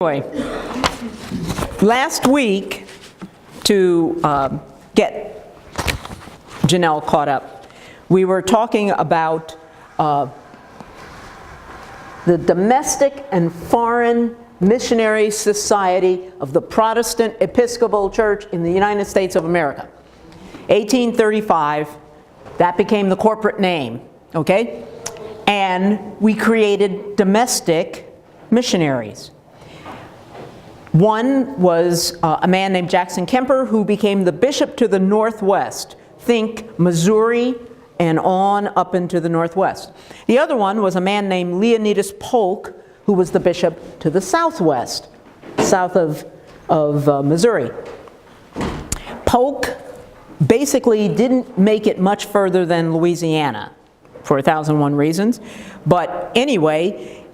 Anyway, last week, to get Janelle caught up, we were talking about the domestic and foreign missionary society of the Protestant Episcopal Church in the United States of America. 1835, that became the corporate name, okay? And we created domestic missionaries. One was a man named Jackson Kemper, who became the bishop to the Northwest. Think Missouri and on up into the Northwest. The other one was a man named Leonidas Polk, who was the bishop to the Southwest, south of Missouri. Polk basically didn't make it much further than Louisiana for 1001 reasons. But anyway,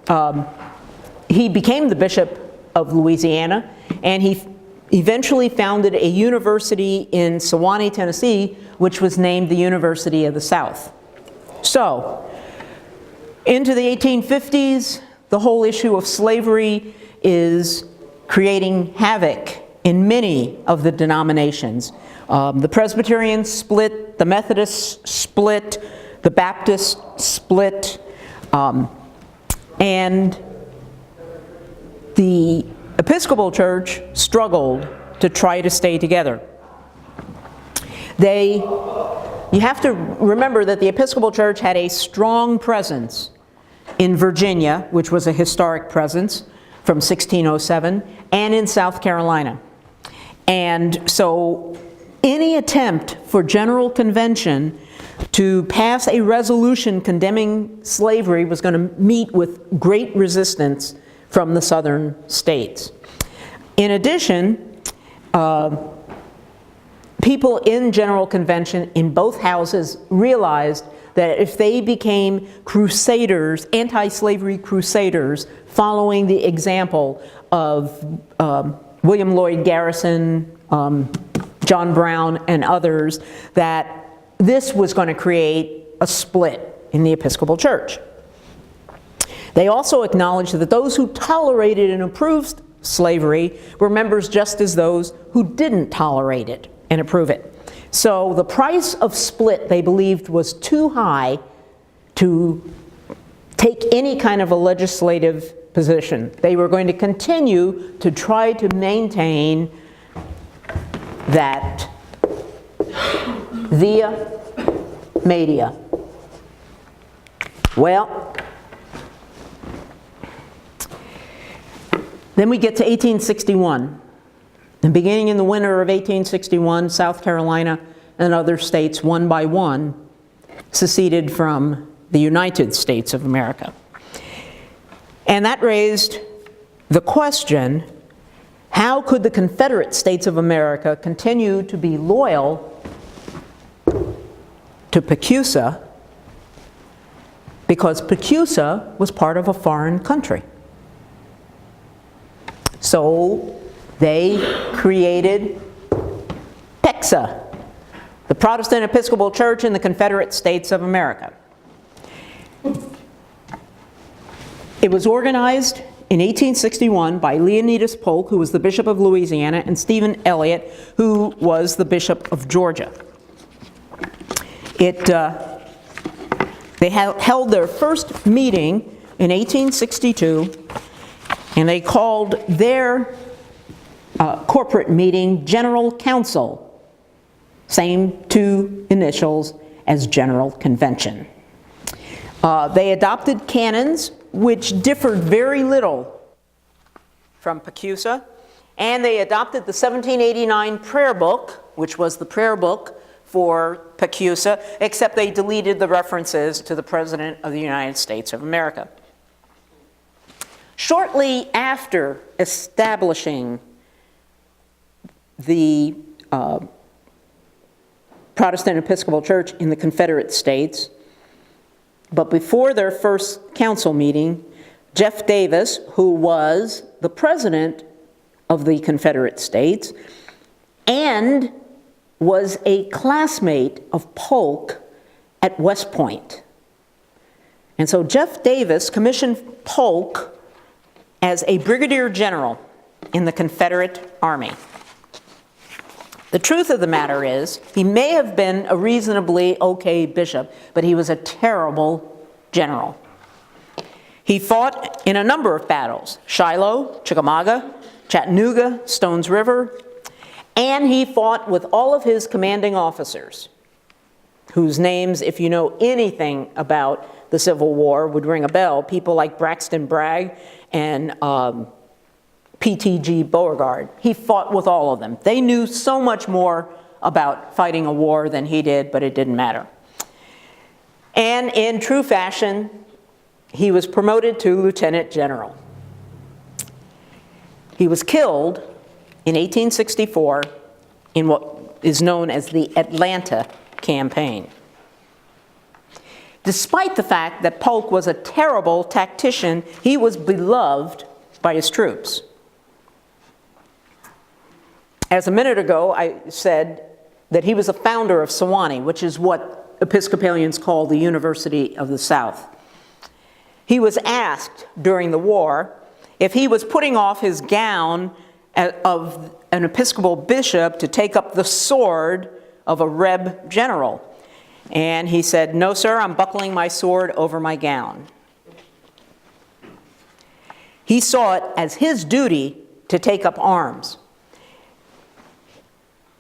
he became the bishop of Louisiana, and he eventually founded a university in Sewanee, Tennessee, which was named the University of the South. So, into the 1850s, the whole issue of slavery is creating havoc in many of the denominations. The Presbyterians split, the Methodists split, the Baptists split, and the Episcopal Church struggled to try to stay together. You have to remember that the Episcopal Church had a strong presence in Virginia, which was a historic presence from 1607, and in South Carolina. And so any attempt for General Convention to pass a resolution condemning slavery was going to meet with great resistance from the southern states. In addition, people in General Convention in both houses realized that if they became crusaders, anti-slavery crusaders, following the example of William Lloyd Garrison, John Brown, and others, that this was going to create a split in the Episcopal Church. They also acknowledged that those who tolerated and approved slavery were members just as those who didn't tolerate it and approve it. So the price of split, they believed, was too high to take any kind of a legislative position. They were going to continue to try to maintain that via media. Well, then we get to 1861. And beginning in the winter of 1861, South Carolina and other states, one by one, seceded from the United States of America. And that raised the question, how could the Confederate States of America continue to be loyal to Pecusah, because Pecusah was part of a foreign country? So they created PEXA, the Protestant Episcopal Church in the Confederate States of America. It was organized in 1861 by Leonidas Polk, who was the Bishop of Louisiana, and Stephen Elliott, who was the Bishop of Georgia. They held their first meeting in 1862, and they called their corporate meeting General Council, same two initials as General Convention. They adopted canons which differed very little from Pecusah, and they adopted the 1789 prayer book, which was the prayer book for Pecusah, except they deleted the references to the President of the United States of America. Shortly after establishing the Protestant Episcopal Church in the Confederate States, but before their first council meeting, Jeff Davis, who was the president of the Confederate States and was a classmate of Polk at West Point. And so Jeff Davis commissioned Polk as a brigadier general in the Confederate Army. The truth of the matter is, he may have been a reasonably okay bishop, but he was a terrible general. He fought in a number of battles: Shiloh, Chickamauga, Chattanooga, Stones River, and he fought with all of his commanding officers, whose names, if you know anything about the Civil War, would ring a bell. People like Braxton Bragg and P.T.G. Beauregard. He fought with all of them. They knew so much more about fighting a war than he did, but it didn't matter. And in true fashion, he was promoted to lieutenant general. He was killed in 1864 in what is known as the Atlanta Campaign. Despite the fact that Polk was a terrible tactician, he was beloved by his troops. As a minute ago, I said that he was a founder of Sewanee, which is what Episcopalians call the University of the South. He was asked during the war if he was putting off his gown of an Episcopal bishop to take up the sword of a Reb general. And he said, "No, sir, I'm buckling my sword over my gown." He saw it as his duty to take up arms.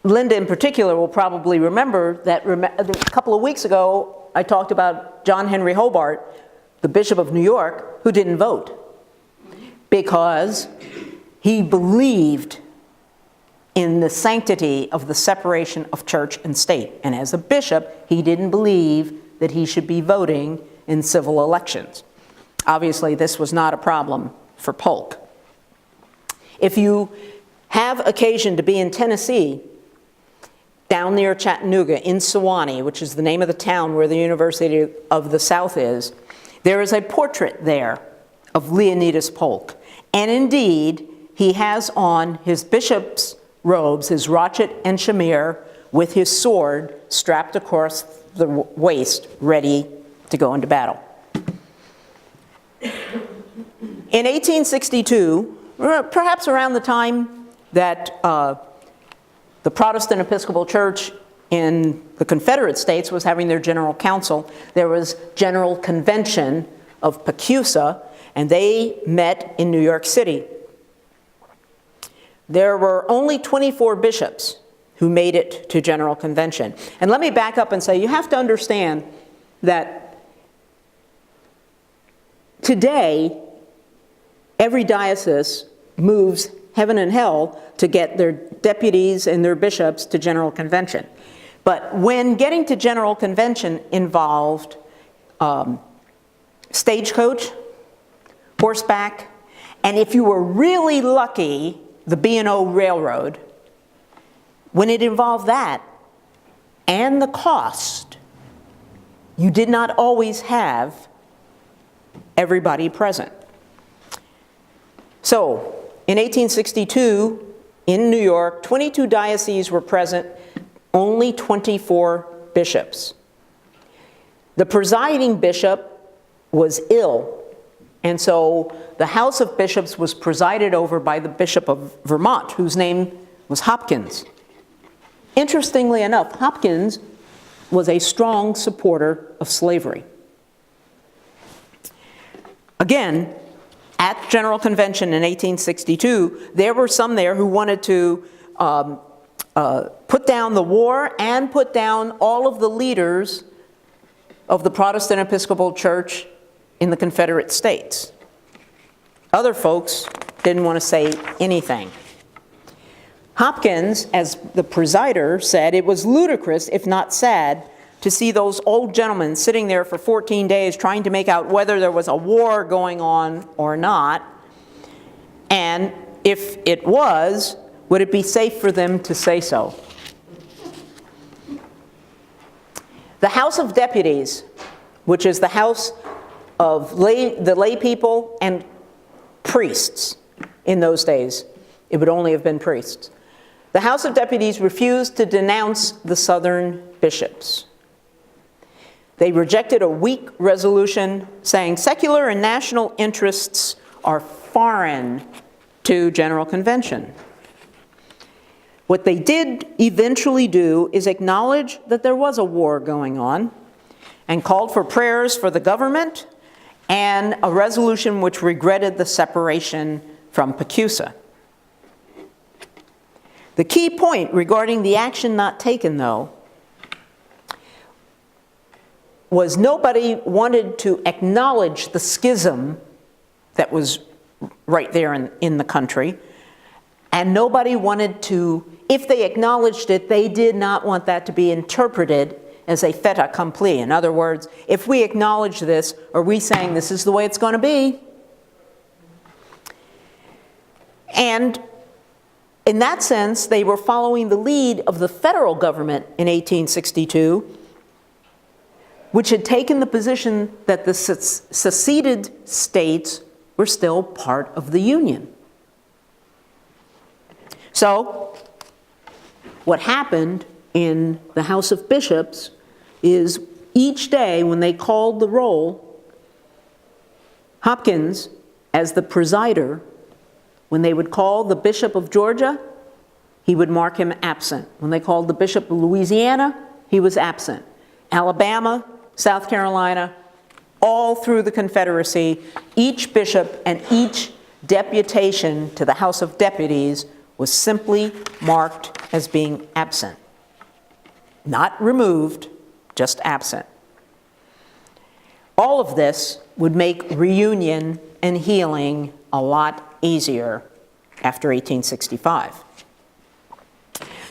Linda in particular will probably remember that a couple of weeks ago I talked about John Henry Hobart, the Bishop of New York, who didn't vote because he believed in the sanctity of the separation of church and state. And as a bishop, he didn't believe that he should be voting in civil elections. Obviously, this was not a problem for Polk. If you have occasion to be in Tennessee, down near Chattanooga, in Sewanee, which is the name of the town where the University of the South is, there is a portrait there of Leonidas Polk. And indeed, he has on his bishop's robes, his rochet and shamir, with his sword strapped across the waist, ready to go into battle. In 1862, perhaps around the time that the Protestant Episcopal Church in the Confederate States was having their General Council, there was General Convention of PECUSA, and they met in New York City. There were only 24 bishops who made it to General Convention. And let me back up and say, you have to understand that today, every diocese moves heaven and hell to get their deputies and their bishops to General Convention. But when getting to General Convention involved stagecoach, horseback, and if you were really lucky, the B&O Railroad, when it involved that and the cost, you did not always have everybody present. So, in 1862, in New York, 22 dioceses were present, only 24 bishops. The presiding bishop was ill, and so the House of Bishops was presided over by the Bishop of Vermont, whose name was Hopkins. Interestingly enough, Hopkins was a strong supporter of slavery. Again, at General Convention in 1862, there were some there who wanted to put down the war and put down all of the leaders of the Protestant Episcopal Church in the Confederate States. Other folks didn't want to say anything. Hopkins, as the presider, said it was ludicrous, if not sad, to see those old gentlemen sitting there for 14 days trying to make out whether there was a war going on or not, and if it was, would it be safe for them to say so? The House of Deputies, which is the house of the lay people and priests in those days, it would only have been priests. The House of Deputies refused to denounce the Southern bishops. They rejected a weak resolution saying secular and national interests are foreign to General Convention. What they did eventually do is acknowledge that there was a war going on and called for prayers for the government and a resolution which regretted the separation from PECUSA. The key point regarding the action not taken, though, was nobody wanted to acknowledge the schism that was right there in the country, and nobody wanted to, if they acknowledged it, they did not want that to be interpreted as a fait accompli. In other words, if we acknowledge this, are we saying this is the way it's going to be? And in that sense, they were following the lead of the federal government in 1862, which had taken the position that the seceded states were still part of the Union. So, what happened in the House of Bishops is each day when they called the roll, Hopkins, as the presider, when they would call the Bishop of Georgia, he would mark him absent. When they called the Bishop of Louisiana, he was absent. Alabama, South Carolina, all through the Confederacy, each bishop and each deputation to the House of Deputies was simply marked as being absent. Not removed, just absent. All of this would make reunion and healing a lot easier after 1865.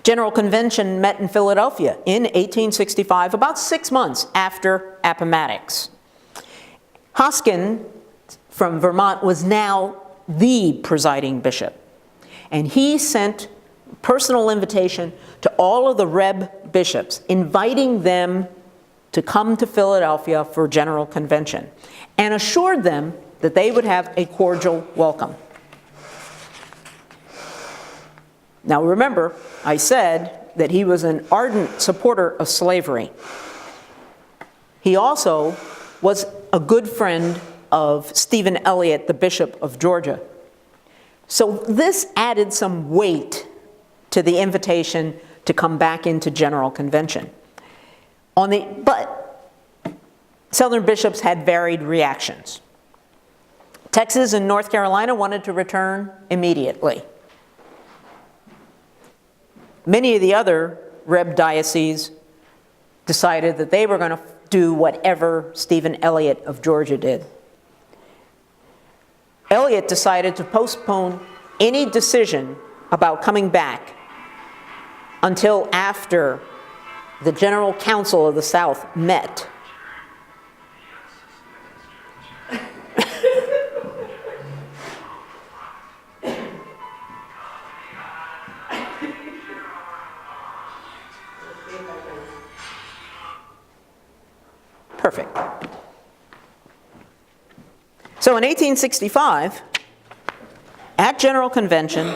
General Convention met in Philadelphia in 1865, about 6 months after Appomattox. Hoskin from Vermont was now the presiding bishop, and he sent personal invitation to all of the Reb bishops, inviting them to come to Philadelphia for General Convention, and assured them that they would have a cordial welcome. Now remember, I said that he was an ardent supporter of slavery. He also was a good friend of Stephen Elliott, the Bishop of Georgia. So this added some weight to the invitation to come back into General Convention. But Southern bishops had varied reactions. Texas and North Carolina wanted to return immediately. Many of the other Reb dioceses decided that they were going to do whatever Stephen Elliott of Georgia did. Elliott decided to postpone any decision about coming back until after the General Council of the South met. Perfect. So in 1865, at General Convention,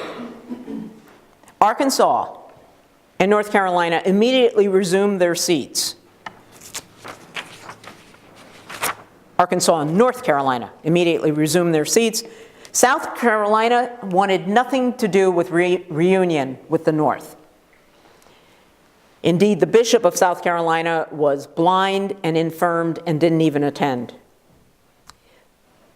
Arkansas and North Carolina immediately resumed their seats. Arkansas and North Carolina immediately resumed their seats. South Carolina wanted nothing to do with reunion with the North. Indeed, the Bishop of South Carolina was blind and infirmed and didn't even attend.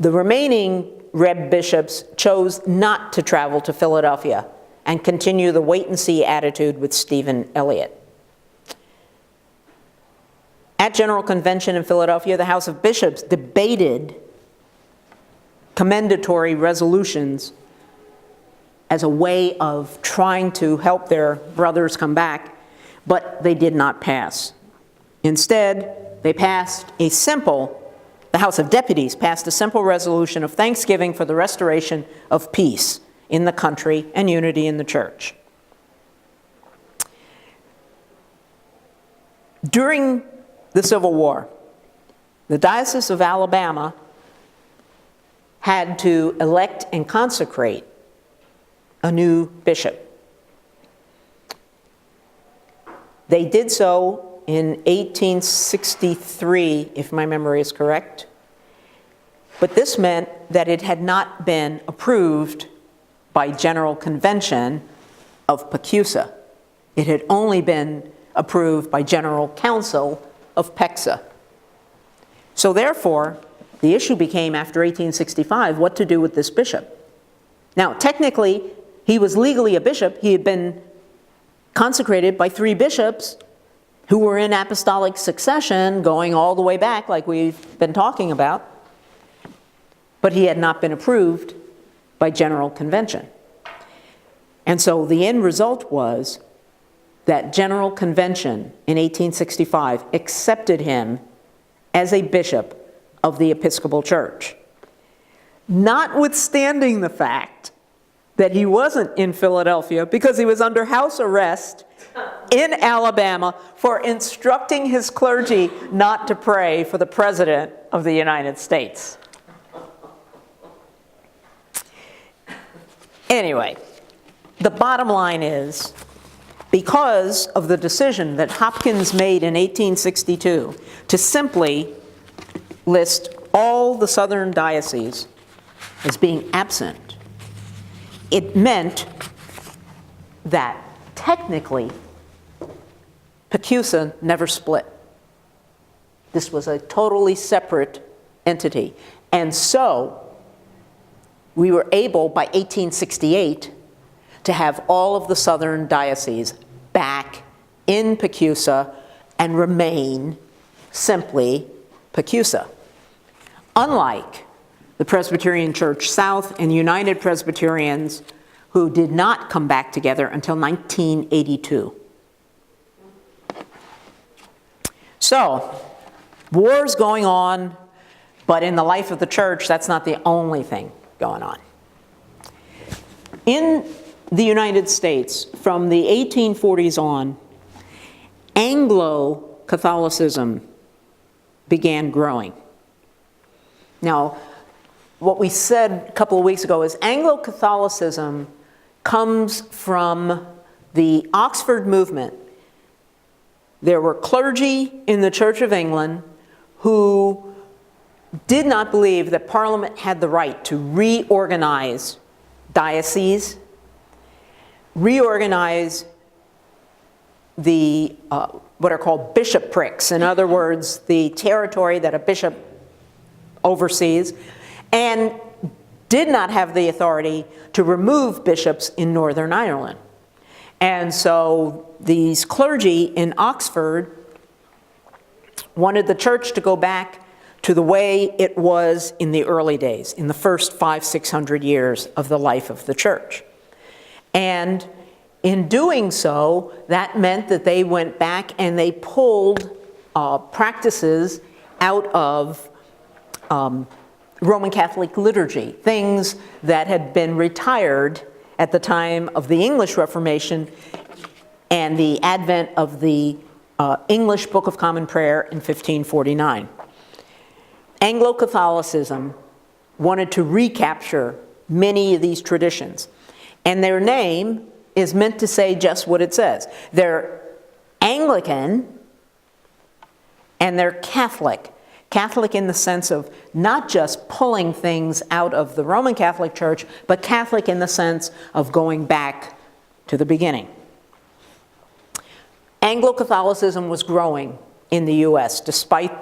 The remaining Reb bishops chose not to travel to Philadelphia and continue the wait-and-see attitude with Stephen Elliott. At General Convention in Philadelphia, the House of Bishops debated commendatory resolutions as a way of trying to help their brothers come back, but they did not pass. Instead, they passed the House of Deputies passed a simple resolution of thanksgiving for the restoration of peace in the country and unity in the church. During the Civil War, the Diocese of Alabama had to elect and consecrate a new bishop. They did so in 1863, if my memory is correct. But this meant that it had not been approved by General Convention of Pecusa. It had only been approved by General Council of Pexa. So therefore, the issue became, after 1865, what to do with this bishop. Now, technically, he was legally a bishop. He had been consecrated by 3 bishops who were in apostolic succession, going all the way back, like we've been talking about. But he had not been approved by General Convention. And so the end result was that General Convention in 1865 accepted him as a bishop of the Episcopal Church, notwithstanding the fact that he wasn't in Philadelphia because he was under house arrest in Alabama for instructing his clergy not to pray for the President of the United States. Anyway, the bottom line is, because of the decision that Hopkins made in 1862 to simply list all the southern dioceses as being absent, it meant that technically Pecusa never split. This was a totally separate entity. And so we were able, by 1868, to have all of the southern dioceses back in Pecusa and remain simply Pecusa. Unlike the Presbyterian Church South and United Presbyterians, who did not come back together until 1982. So, war's going on, but in the life of the church, that's not the only thing going on. In the United States, from the 1840s on, Anglo-Catholicism began growing. Now, what we said a couple of weeks ago is Anglo-Catholicism comes from the Oxford movement. There were clergy in the Church of England who did not believe that Parliament had the right to reorganize dioceses, reorganize the what are called bishoprics, in other words, the territory that a bishop oversees, and did not have the authority to remove bishops in Northern Ireland. And so these clergy in Oxford wanted the church to go back to the way it was in the early days, in the first 500-600 years of the life of the church. And in doing so, that meant that they went back and they pulled practices out of Roman Catholic liturgy, things that had been retired at the time of the English Reformation and the advent of the English Book of Common Prayer in 1549. Anglo-Catholicism wanted to recapture many of these traditions, and their name is meant to say just what it says. They're Anglican and they're Catholic. Catholic in the sense of not just pulling things out of the Roman Catholic Church, but Catholic in the sense of going back to the beginning. Anglo-Catholicism was growing in the US despite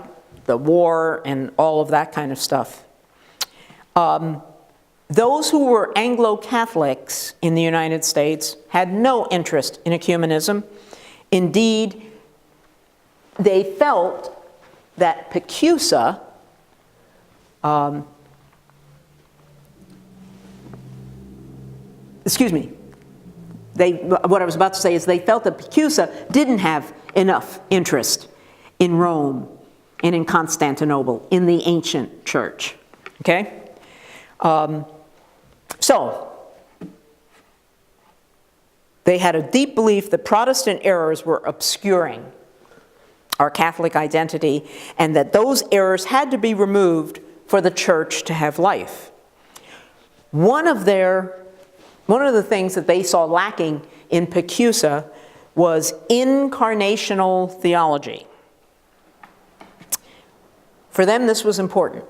the war and all of that kind of stuff. Those who were Anglo-Catholics in the United States had no interest in ecumenism. Indeed, they felt that Pecusa what I was about to say is they felt that Pecusa didn't have enough interest in Rome and in Constantinople, in the ancient church. Okay? So, they had a deep belief that Protestant errors were obscuring our Catholic identity, and that those errors had to be removed for the church to have life. One of the things that they saw lacking in Pecusa was incarnational theology. For them, this was important.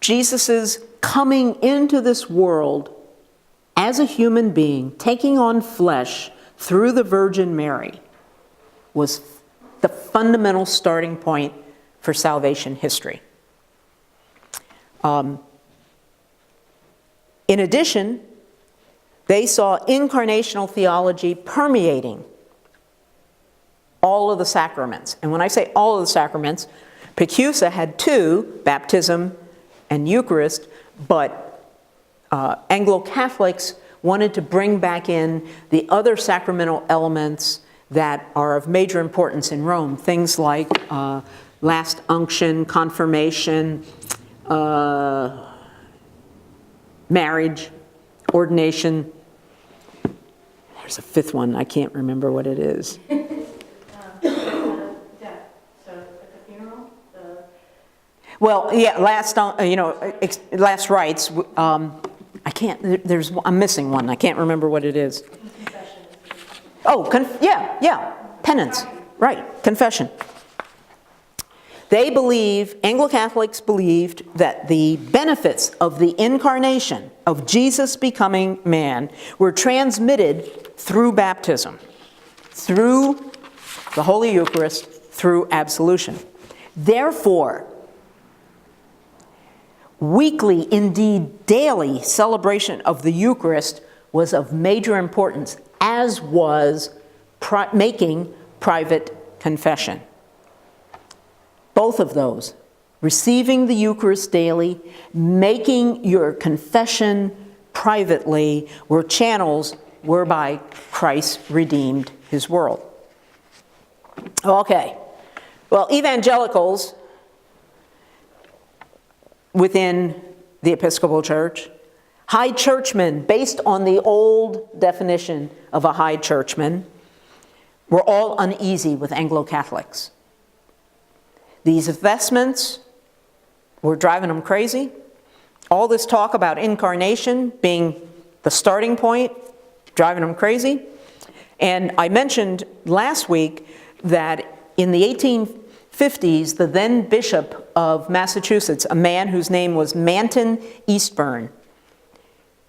Jesus' coming into this world as a human being, taking on flesh through the Virgin Mary, was the fundamental starting point for salvation history. In addition, they saw incarnational theology permeating all of the sacraments. And when I say all of the sacraments, Picusa had two, baptism and Eucharist, but Anglo-Catholics wanted to bring back in the other sacramental elements that are of major importance in Rome, things like last unction, confirmation, marriage, ordination. There's a fifth one, I can't remember what it is. Well, yeah, last rites. I'm missing one. I can't remember what it is. Confession. Oh, penance. Right, confession. Anglo-Catholics believed that the benefits of the incarnation, of Jesus becoming man, were transmitted through baptism, through the Holy Eucharist, through absolution. Therefore, weekly, indeed daily, celebration of the Eucharist was of major importance, as was making private confession. Both of those, receiving the Eucharist daily, making your confession privately, were channels whereby Christ redeemed his world. Okay, well, evangelicals within the Episcopal Church, high churchmen, based on the old definition of a high churchman, were all uneasy with Anglo-Catholics. These vestments were driving them crazy. All this talk about incarnation being the starting point, driving them crazy. And I mentioned last week that in the 1850s, the then Bishop of Massachusetts, a man whose name was Manton Eastburn,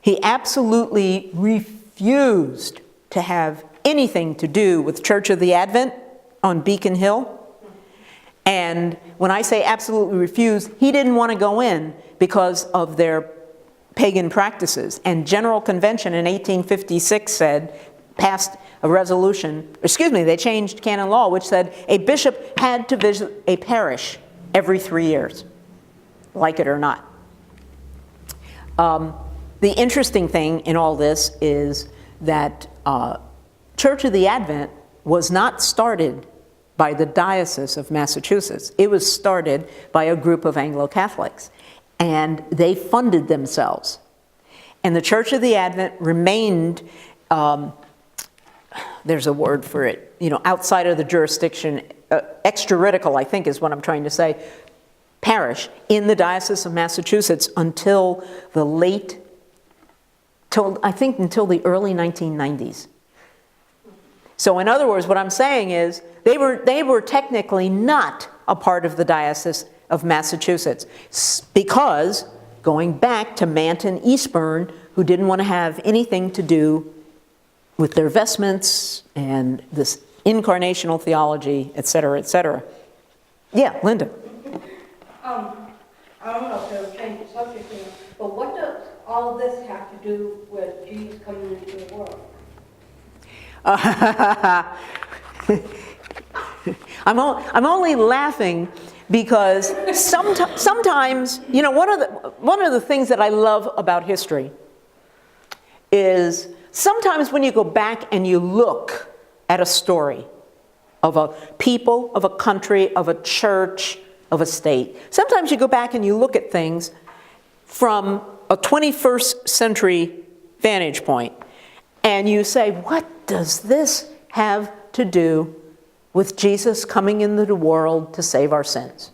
he absolutely refused to have anything to do with Church of the Advent on Beacon Hill. And when I say absolutely refused, he didn't want to go in because of their pagan practices. And General Convention in 1856 passed a resolution, they changed canon law, which said a bishop had to visit a parish every 3 years, like it or not. The interesting thing in all this is that Church of the Advent was not started by the Diocese of Massachusetts. It was started by a group of Anglo-Catholics, and they funded themselves. And the Church of the Advent remained, there's a word for it, outside of the jurisdiction, extrajudicial, I think is what I'm trying to say, parish in the Diocese of Massachusetts until the early 1990s. So in other words, what I'm saying is they were technically not a part of the Diocese of Massachusetts because, going back to Manton Eastburn, who didn't want to have anything to do with their vestments and this incarnational theology, et cetera, et cetera. Yeah, Linda. I don't know if they'll change the subject here, but what does all this have to do with Jesus coming into the world? I'm only laughing because sometimes, one of the things that I love about history is sometimes when you go back and you look at a story of a people, of a country, of a church, of a state, sometimes you go back and you look at things from a 21st century vantage point, and you say, what does this have to do with Jesus coming into the world to save our sins?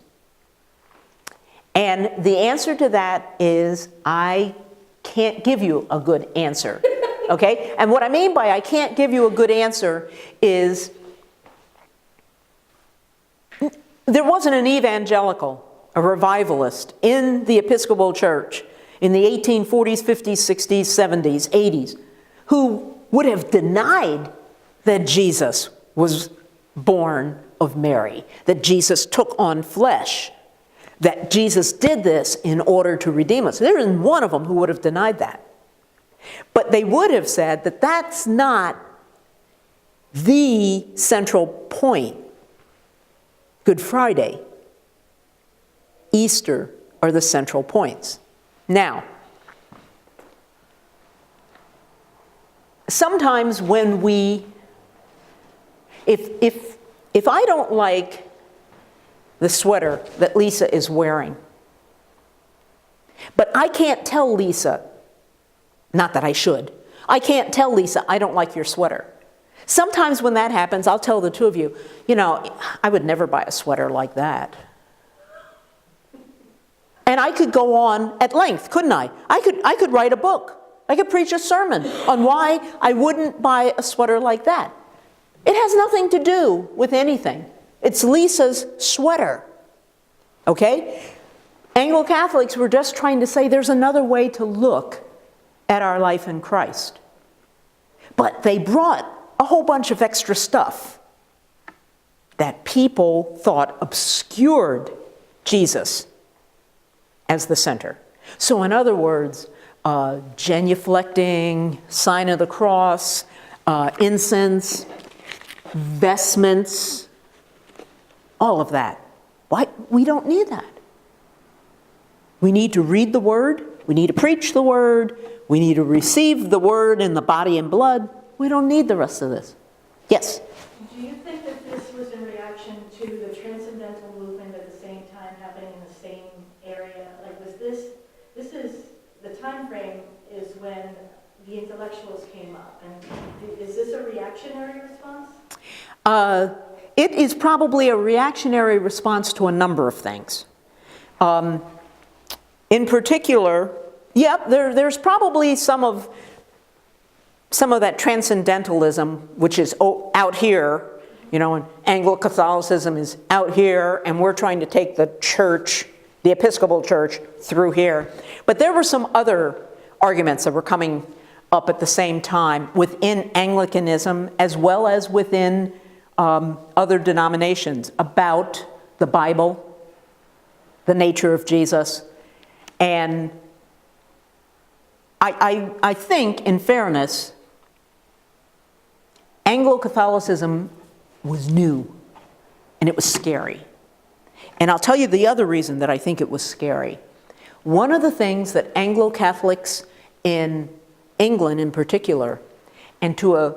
And the answer to that is, I can't give you a good answer, okay? And what I mean by I can't give you a good answer is there wasn't an evangelical a revivalist in the Episcopal Church in the 1840s, 50s, 60s, 70s, 80s, who would have denied that Jesus was born of Mary, that Jesus took on flesh, that Jesus did this in order to redeem us. There isn't one of them who would have denied that. But they would have said that that's not the central point. Good Friday, Easter are the central points. Now, sometimes when if I don't like the sweater that Lisa is wearing, but I can't tell Lisa, not that I should, I can't tell Lisa, I don't like your sweater. Sometimes when that happens, I'll tell the two of you, you know, I would never buy a sweater like that. And I could go on at length, couldn't I? I could write a book. I could preach a sermon on why I wouldn't buy a sweater like that. It has nothing to do with anything. It's Lisa's sweater, okay? Anglo-Catholics were just trying to say there's another way to look at our life in Christ. But they brought a whole bunch of extra stuff that people thought obscured Jesus as the center. So in other words, genuflecting, sign of the cross, incense, vestments, all of that. Why? We don't need that. We need to read the Word. We need to preach the Word. We need to receive the Word in the body and blood. We don't need the rest of this. Yes? Do you think that this was in reaction to the transcendental movement at the same time happening in the same area? Like, was this is, the time frame is when the intellectuals came up. And is this a reactionary response? It is probably a reactionary response to a number of things. In particular, there's probably some of that transcendentalism, which is out here, you know, and Anglo-Catholicism is out here, and we're trying to take the church, the Episcopal Church, through here. But there were some other arguments that were coming up at the same time within Anglicanism as well as within other denominations about the Bible, the nature of Jesus. And I think, in fairness, Anglo-Catholicism was new, and it was scary. And I'll tell you the other reason that I think it was scary. One of the things that Anglo-Catholics in England in particular, and to a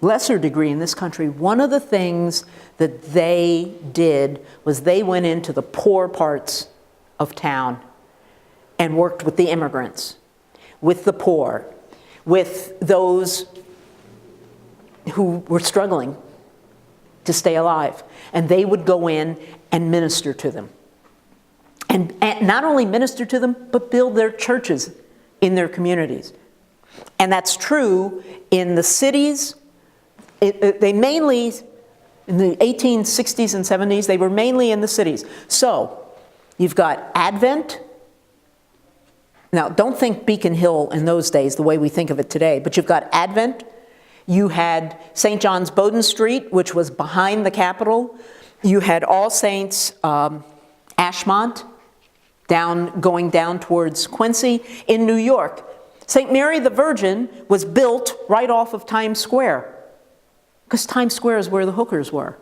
lesser degree in this country, one of the things that they did was they went into the poor parts of town and worked with the immigrants, with the poor, with those who were struggling to stay alive. And they would go in and minister to them. And not only minister to them, but build their churches in their communities. And that's true in the cities. They mainly, in the 1860s and 70s, they were mainly in the cities. So, you've got Advent. Now, don't think Beacon Hill in those days the way we think of it today, but you've got Advent. You had St. John's Bowdoin Street, which was behind the Capitol. You had All Saints Ashmont, going down towards Quincy. In New York, St. Mary the Virgin was built right off of Times Square, because Times Square is where the hookers were.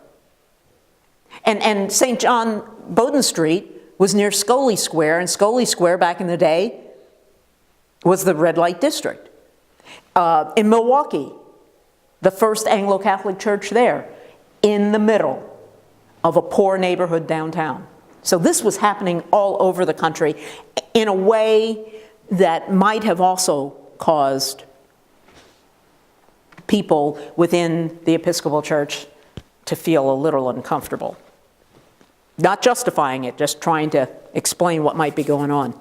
And St. John Bowdoin Street was near Scully Square, and Scully Square back in the day was the red light district. In Milwaukee, the first Anglo-Catholic church there, in the middle of a poor neighborhood downtown. So this was happening all over the country in a way that might have also caused people within the Episcopal Church to feel a little uncomfortable. Not justifying it, just trying to explain what might be going on.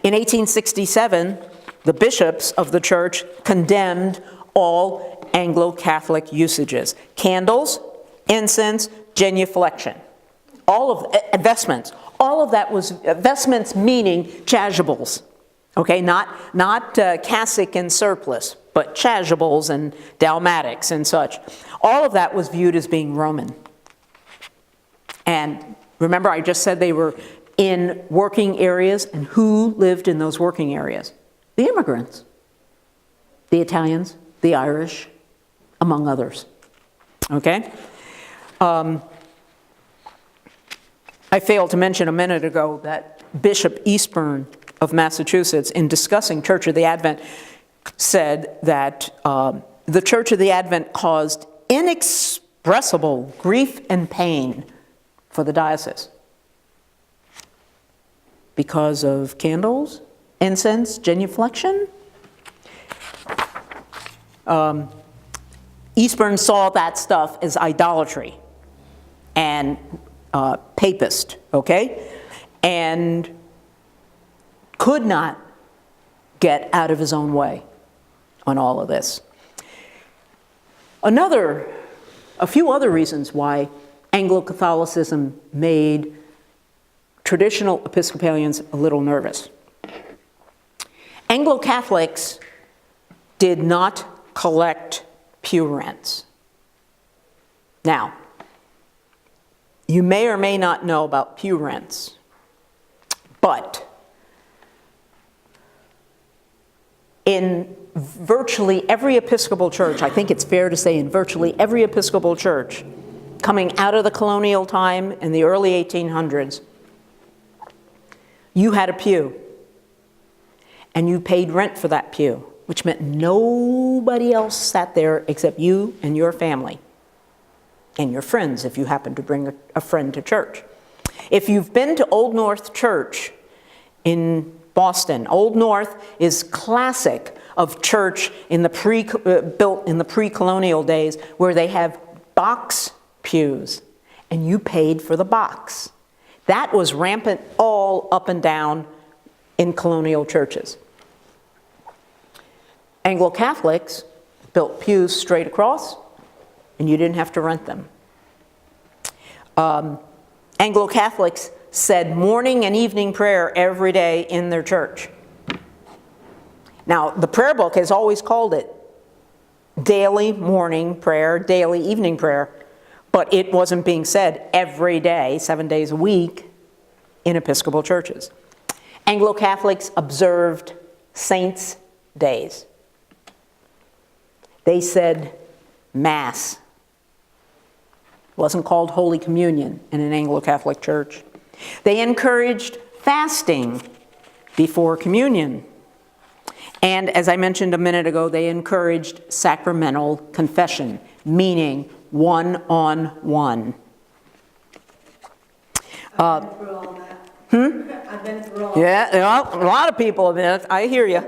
In 1867, the bishops of the church condemned all Anglo-Catholic usages. Candles, incense, genuflection, all of vestments, all of that was vestments, meaning chasubles, okay, not cassock and surplice, but chasubles and dalmatics and such. All of that was viewed as being Roman. And remember, I just said they were in working areas, and who lived in those working areas? The immigrants, the Italians, the Irish, among others, okay? I failed to mention a minute ago that Bishop Eastburn of Massachusetts, in discussing Church of the Advent, said that the Church of the Advent caused inexpressible grief and pain for the diocese because of candles, incense, genuflection. Eastburn saw that stuff as idolatry and papist, okay? And could not get out of his own way on all of this. A few other reasons why Anglo-Catholicism made traditional Episcopalians a little nervous. Anglo-Catholics did not collect pew rents. Now, you may or may not know about pew rents, but in virtually every Episcopal church, I think it's fair to say in virtually every Episcopal church, coming out of the colonial time in the early 1800s, you had a pew, and you paid rent for that pew, which meant nobody else sat there except you and your family, and your friends if you happen to bring a friend to church. If you've been to Old North Church in Boston, Old North is classic of church in the built in the pre-colonial days, where they have box pews, and you paid for the box. That was rampant all up and down in colonial churches. Anglo-Catholics built pews straight across, and you didn't have to rent them. Anglo-Catholics said morning and evening prayer every day in their church. Now, the prayer book has always called it daily morning prayer, daily evening prayer, but it wasn't being said every day, 7 days a week, in Episcopal churches. Anglo-Catholics observed saints' days. They said Mass. It wasn't called Holy Communion in an Anglo-Catholic church. They encouraged fasting before communion. And as I mentioned a minute ago, they encouraged sacramental confession, meaning one-on-one. I've been through all that. I've been through all that. Yeah, a lot of people have been. I hear you.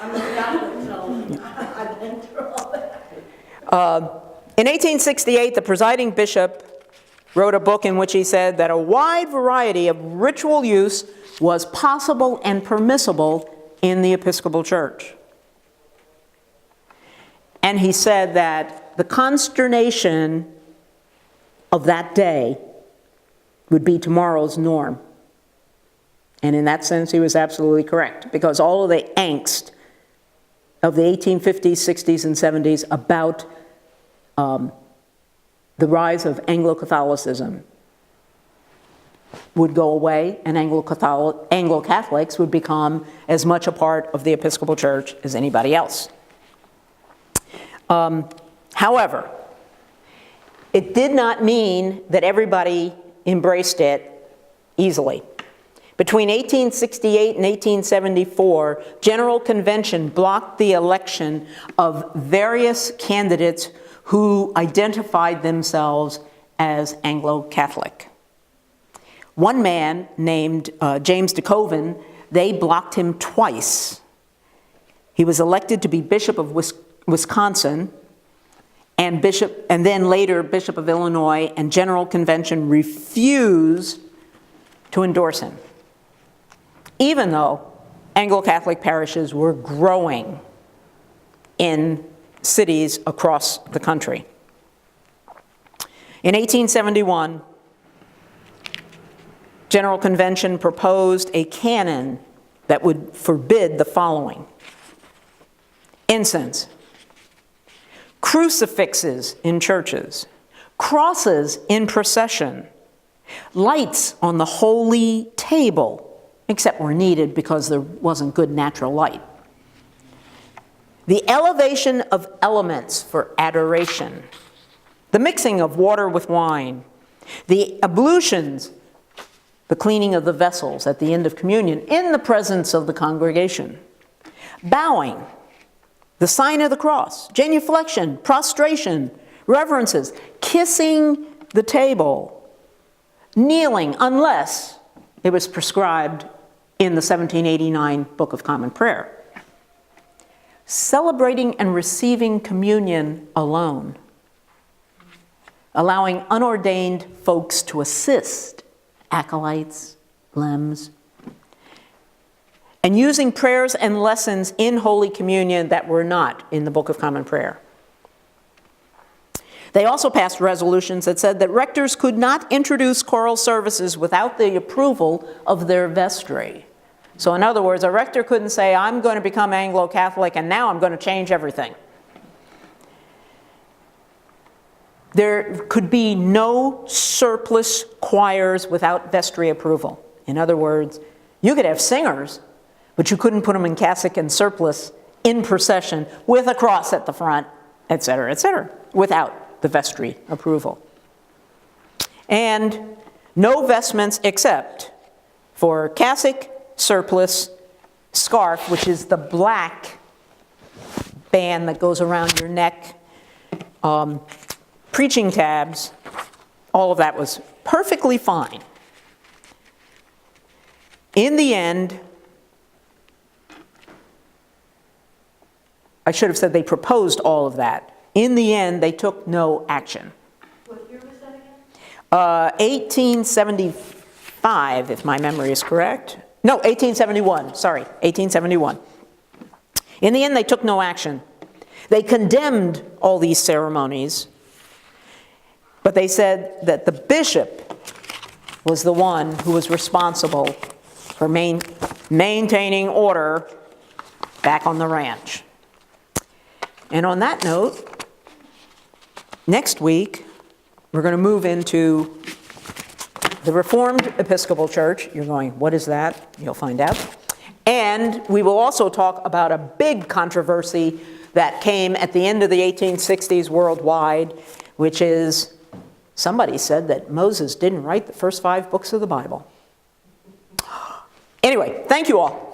I'm a Catholic, so I've been through all that. In 1868, the presiding bishop wrote a book in which he said that a wide variety of ritual use was possible and permissible in the Episcopal Church. And he said that the consternation of that day would be tomorrow's norm. And in that sense, he was absolutely correct, because all of the angst of the 1850s, 60s, and 70s about the rise of Anglo-Catholicism would go away, and Anglo-Catholics would become as much a part of the Episcopal Church as anybody else. However, it did not mean that everybody embraced it easily. Between 1868 and 1874, General Convention blocked the election of various candidates who identified themselves as Anglo-Catholic. One man named James de Koven, they blocked him twice. He was elected to be Bishop of Wisconsin, and then later Bishop of Illinois, and General Convention refused to endorse him, even though Anglo-Catholic parishes were growing in cities across the country. In 1871, General Convention proposed a canon that would forbid the following: incense, crucifixes in churches, crosses in procession, lights on the holy table, except were needed because there wasn't good natural light, the elevation of elements for adoration, the mixing of water with wine, the ablutions, the cleaning of the vessels at the end of communion in the presence of the congregation, bowing, the sign of the cross, genuflection, prostration, reverences, kissing the table, kneeling unless it was prescribed in the 1789 Book of Common Prayer, celebrating and receiving communion alone, allowing unordained folks to assist, acolytes, lems, and using prayers and lessons in Holy Communion that were not in the Book of Common Prayer. They also passed resolutions that said that rectors could not introduce choral services without the approval of their vestry. So in other words, a rector couldn't say, I'm going to become Anglo-Catholic and now I'm going to change everything. There could be no surplice choirs without vestry approval. In other words, you could have singers, but you couldn't put them in cassock and surplice in procession with a cross at the front, etc., without the vestry approval. And no vestments except for cassock, surplice, scarf, which is the black band that goes around your neck, preaching tabs, all of that was perfectly fine. In the end, I should have said they proposed all of that. In the end, they took no action. What year was that again? 1875, if my memory is correct. No, 1871, sorry, 1871. In the end, they took no action. They condemned all these ceremonies, but they said that the bishop was the one who was responsible for maintaining order back on the ranch. And on that note, next week, we're going to move into the Reformed Episcopal Church. You're going, what is that? You'll find out. And we will also talk about a big controversy that came at the end of the 1860s worldwide, which is somebody said that Moses didn't write the first 5 books of the Bible. Anyway, thank you all.